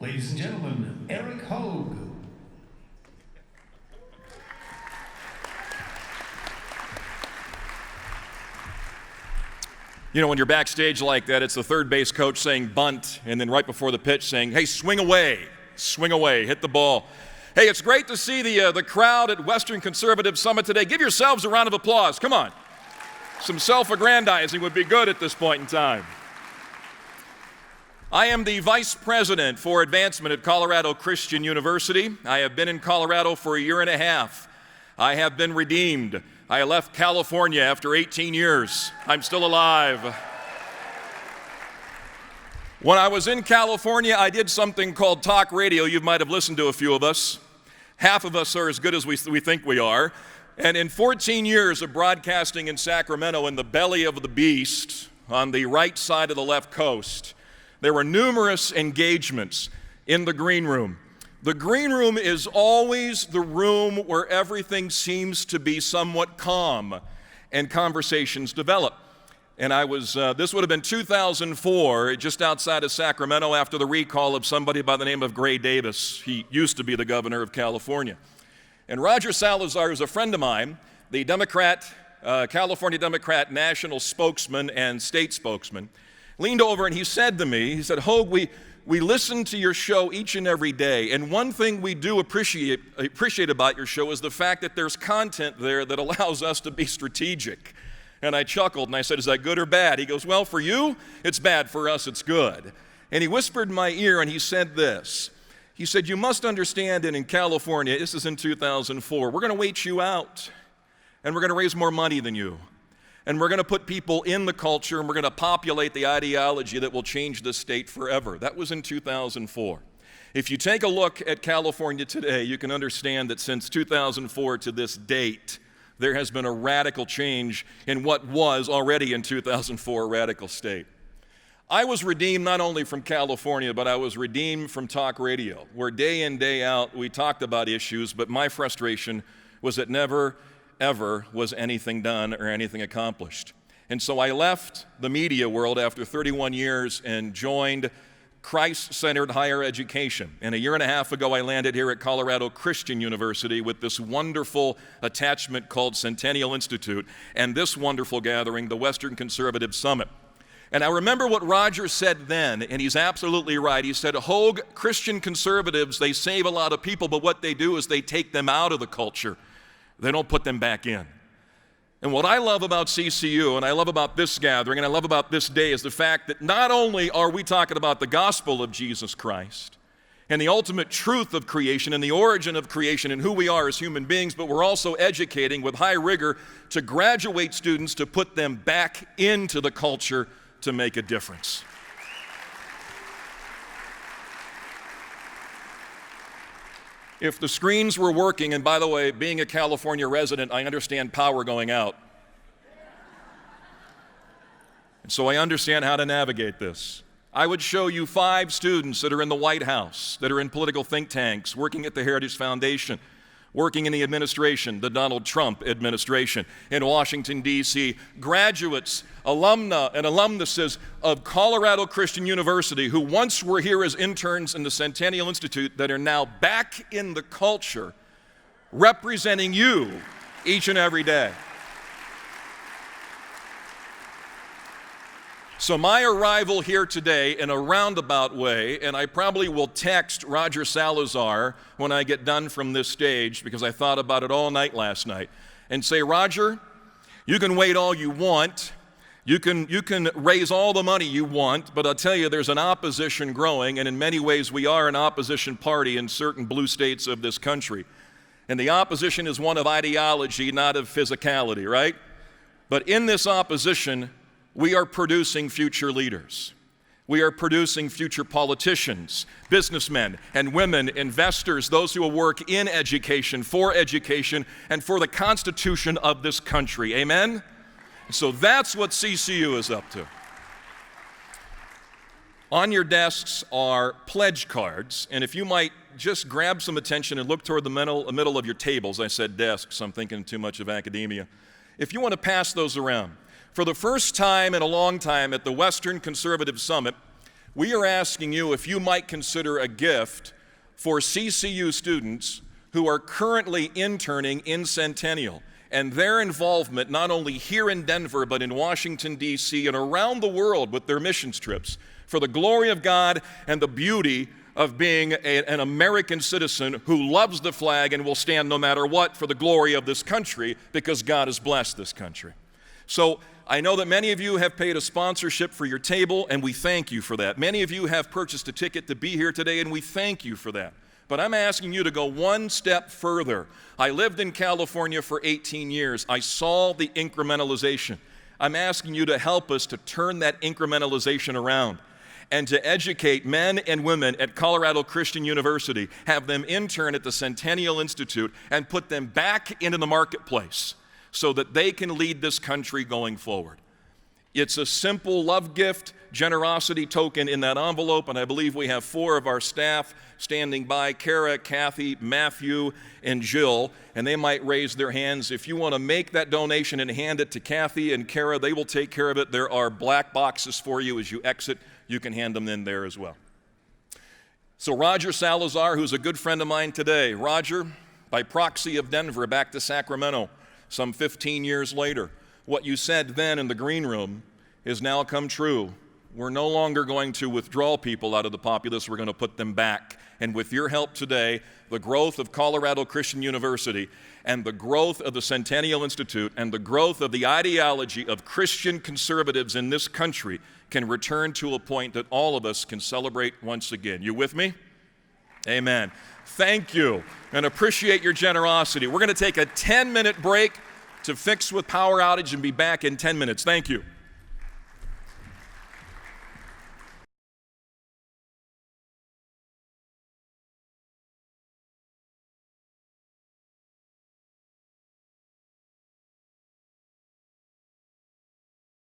Ladies and gentlemen, Eric Hogue. You know, when you're backstage like that, it's the third base coach saying bunt, and then right before the pitch saying, hey, swing away, hit the ball. Hey, it's great to see the crowd at Western Conservative Summit today. Give yourselves a round of applause. Come on. Some self-aggrandizing would be good at this point in time. I am the vice president for advancement at Colorado Christian University. I have been in Colorado for a year and a half. I have been redeemed. I left California after 18 years. I'm still alive. When I was in California, I did something called talk radio. You might have listened to a few of us. Half of us are as good as we think we are. And in 14 years of broadcasting in Sacramento, in the belly of the beast, on the right side of the left coast, there were numerous engagements in the green room. The green room is always the room where everything seems to be somewhat calm and conversations develop. And this would have been 2004, just outside of Sacramento, after the recall of somebody by the name of Gray Davis. He used to be the governor of California. And Roger Salazar is a friend of mine, the California Democrat national spokesman and state spokesman, leaned over and he said to me, he said, Hogue, we listen to your show each and every day, and one thing we do appreciate about your show is the fact that there's content there that allows us to be strategic. And I chuckled and I said, is that good or bad? He goes, well, for you, it's bad. For us, it's good. And he whispered in my ear and he said this. He said, you must understand that in California, this is in 2004, we're going to wait you out, and we're going to raise more money than you. And we're going to put people in the culture, and we're going to populate the ideology that will change this state forever. That was in 2004. If you take a look at California today, you can understand that since 2004 to this date, there has been a radical change in what was already in 2004 a radical state. I was redeemed not only from California, but I was redeemed from talk radio, where day in, day out, we talked about issues, but my frustration was that never, ever was anything done or anything accomplished. And so I left the media world after 31 years and joined Christ-centered higher education. And a year and a half ago, I landed here at Colorado Christian University with this wonderful attachment called Centennial Institute and this wonderful gathering, the Western Conservative Summit. And I remember what Roger said then, and he's absolutely right. He said, Hogue, Christian conservatives, they save a lot of people, but what they do is they take them out of the culture. They don't put them back in. And what I love about CCU, and I love about this gathering, and I love about this day is the fact that not only are we talking about the gospel of Jesus Christ and the ultimate truth of creation and the origin of creation and who we are as human beings, but we're also educating with high rigor to graduate students to put them back into the culture to make a difference. If the screens were working, and by the way, being a California resident, I understand power going out. And so I understand how to navigate this. I would show you 5 students that are in the White House, that are in political think tanks, working at the Heritage Foundation, working in the administration, the Donald Trump administration in Washington, D.C., graduates, alumna, and alumnuses of Colorado Christian University who once were here as interns in the Centennial Institute that are now back in the culture representing you each and every day. So my arrival here today in a roundabout way, and I probably will text Roger Salazar when I get done from this stage because I thought about it all night last night, and say, Roger, you can wait all you want, you can raise all the money you want, but I'll tell you there's an opposition growing, and in many ways we are an opposition party in certain blue states of this country. And the opposition is one of ideology, not of physicality, right? But in this opposition, we are producing future leaders. We are producing future politicians, businessmen and women, investors, those who will work in education, and for the Constitution of this country. Amen? So that's what CCU is up to. On your desks are pledge cards, and if you might just grab some attention and look toward the middle of your tables. I said desks, I'm thinking too much of academia. If you want to pass those around. For the first time in a long time at the Western Conservative Summit, we are asking you if you might consider a gift for CCU students who are currently interning in Centennial, and their involvement not only here in Denver, but in Washington, D.C., and around the world with their missions trips for the glory of God and the beauty of being an American citizen who loves the flag and will stand no matter what for the glory of this country because God has blessed this country. So I know that many of you have paid a sponsorship for your table, and we thank you for that. Many of you have purchased a ticket to be here today, and we thank you for that. But I'm asking you to go one step further. I lived in California for 18 years. I saw the incrementalization. I'm asking you to help us to turn that incrementalization around and to educate men and women at Colorado Christian University, have them intern at the Centennial Institute, and put them back into the marketplace so that they can lead this country going forward. It's a simple love gift, generosity token in that envelope, and I believe we have 4 of our staff standing by, Kara, Kathy, Matthew, and Jill, and they might raise their hands. If you want to make that donation and hand it to Kathy and Kara, they will take care of it. There are black boxes for you as you exit. You can hand them in there as well. So Roger Salazar, who's a good friend of mine today, Roger, by proxy of Denver, back to Sacramento some 15 years later, what you said then in the green room has now come true. We're no longer going to withdraw people out of the populace, we're going to put them back. And with your help today, the growth of Colorado Christian University and the growth of the Centennial Institute and the growth of the ideology of Christian conservatives in this country can return to a point that all of us can celebrate once again. You with me? Amen. Thank you, and appreciate your generosity. We're going to take a 10-minute break to fix with power outage and be back in 10 minutes. Thank you.